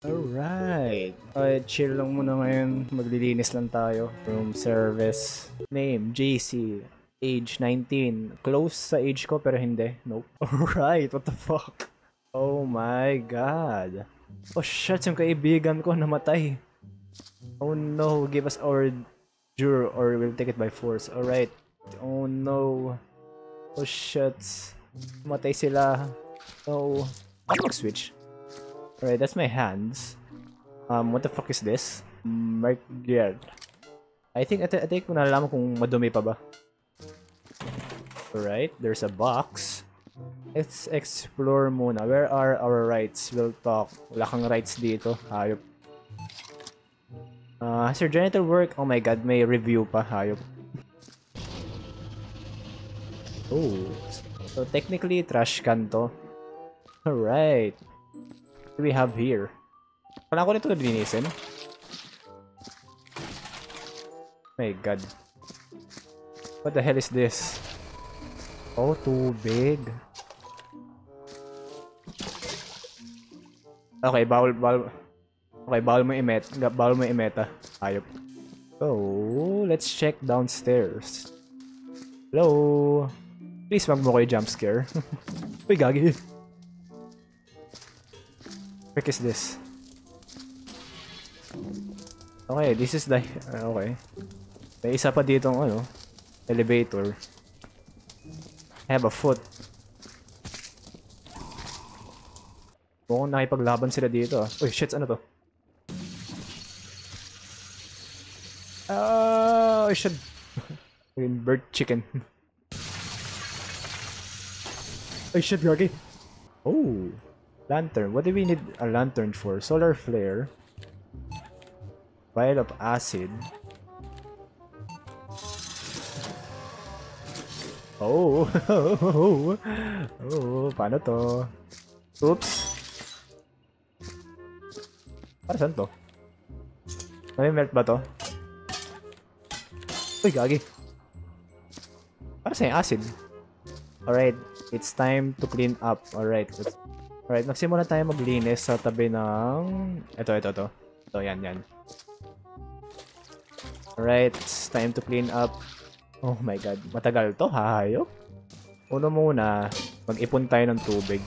Alright. Okay, chill lang muna ngayon. Maglilinis lang tayo. Room service. Name, JC. Age, 19. Close sa age ko pero hindi. Nope. Alright, what the fuck? Oh my god. Oh shit, yung kaibigan ko namatay. Oh no, give us our jure or we'll take it by force. Alright. Oh no. Oh shit. Matay sila. No. Paano mag-switch? Alright, that's my hands. What the fuck is this? Market. I think ko nalalaman kung madumi pa ba. Alright, there's a box. Let's explore muna. Where are our rights? We'll talk. Wala kang rights dito. Hayop. Has your janitor work? Oh my god, may review pa. Hayop. Oh. So technically, trash can to. Alright. What do we have here? Kailangan ko nito linisin. My god. What the hell is this? Oh, tubig. Okay, bawal mo imeta. Ayop. So, let's check downstairs. Hello? Please wag mo kayo jump scare. Uy, gagi. What is this? Okay, this is the... okay. May isa pa ditong ano, elevator. I have a foot. Mukhang nakipaglaban sila dito ah. Uy, shit, ano to? I should... bird chicken. I should, gagi. Oh, lantern. What do we need a lantern for? Solar flare. Vial of acid. Oh, oh, paano to? Oops. Para saan to? May melt ba to? Uy, gagi. Para saan yung acid? Alright, it's time to clean up. Alright, magsimula tayo maglinis sa tabi ng... Ito. Ito, yan. Alright, it's time to clean up. Oh my god, matagal to, hayop. Uno muna, mag-ipon tayo ng tubig.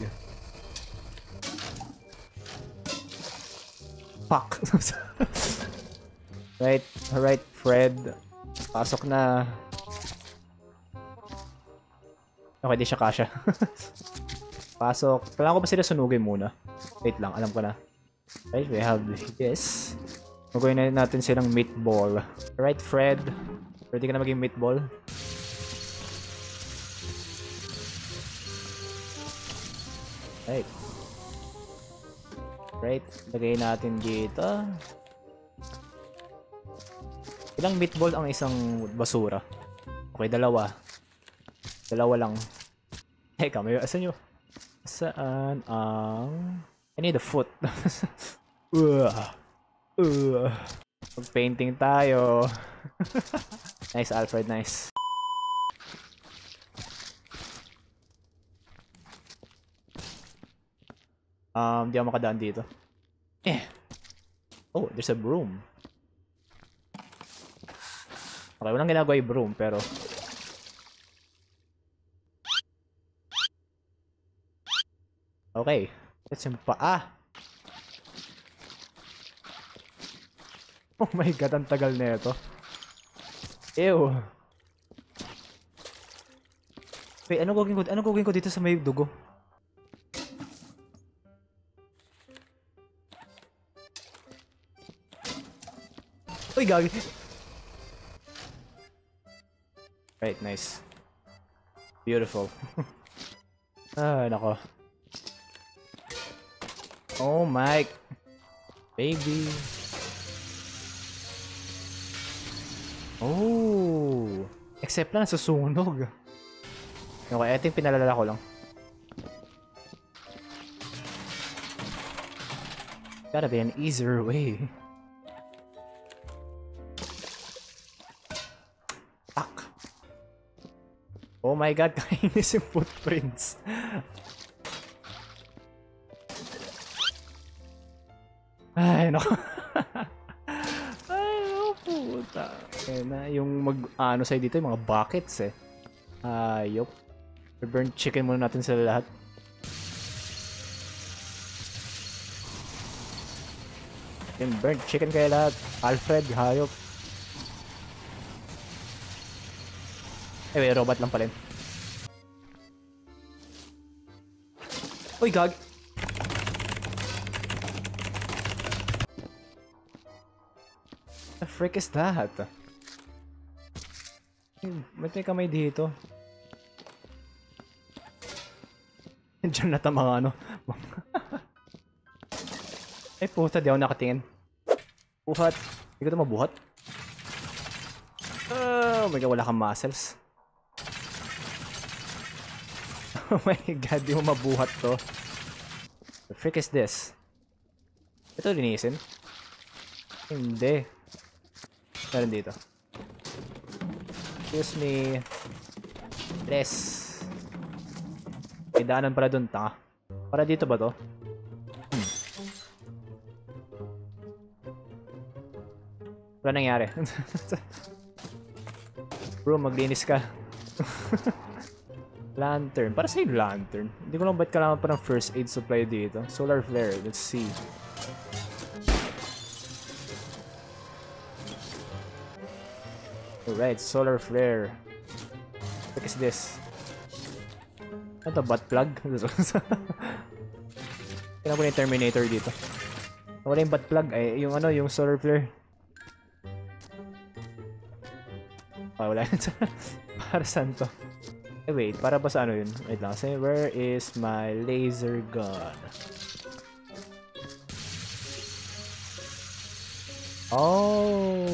Fuck! Alright, Fred. Pasok na. Okay, di siya kasha. Pasok. Kailangan ko ba sila sunugin muna? Wait lang, alam ko na. Right, we have this. Magawin na natin silang meatball. Alright, Fred. Ready ka na maging meatball? Right, lagay natin dito. Ilang meatball ang isang basura? Okay, dalawa. Dalawa lang. Teka, may asan nyo? Saan ang... I need a foot. Mag-painting tayo. Nice, Alfred, nice. Di ako makadaan dito. Oh, there's a broom. Okay, walang ginagawa yung broom, pero... Okay, that's yung paa. Oh my god, ang tagal na ito. Ew. Wait, ano gagawin ko dito sa may dugo? Uy, gagi. Right, nice. Beautiful. Ah, nako. Oh my... Baby. Oh. Except lang nasusunog. Okay, I think pinalala ko lang. Gotta be an easier way. Fuck. Oh my god, kainis yung footprints. Ay, no. Ay, no, puta. Kaya na, yung ano sa'yo dito, yung mga buckets eh. Ayop. Burn chicken muna natin sila lahat. Yung burnt chicken kayo lahat. Alfred, hayop. Eh, wait, robot lang pala yun. Uy, gag! The frick is that? Ba't may kamay dito? Diyan na mga ano. Ay puta, di ako nakatingin. Buhat. Hindi ko ito mabuhat. Oh my god, wala kang muscles. Oh my god, di mo mabuhat to. The frick is this? Ito linisin? Hindi. Meron dito. Excuse me. Yes. May daanan pala dun, tanga. Para dito ba to? Wala nangyari. Bro, maglinis ka. Lantern. Para sa yung lantern. Hindi ko lang ba't kailangan pa ng first aid supply dito. Solar flare. Let's see. Alright, solar flare. What is this? Ano to? Butt plug? Kailangan ko na yung Terminator dito. Wala yung butt plug. Ay, yung ano, yung solar flare. Ah, wala yun. Para saan to? Eh, wait. Para ba sa ano yun? Wait lang. Say, where is my laser gun? Oh!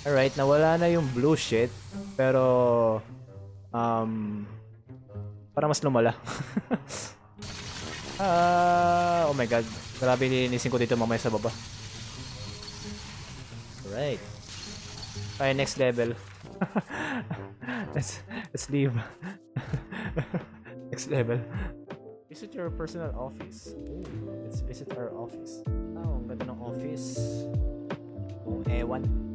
Alright, nawala na yung blue shit. Pero... para mas lumala. Oh my god. Grabe nilinisin ko dito mamaya sa baba. Alright. Okay, next level. let's leave. Next level. Visit your personal office. Ooh, let's visit our office. Oh, ang ganda ng office. Oh, ewan.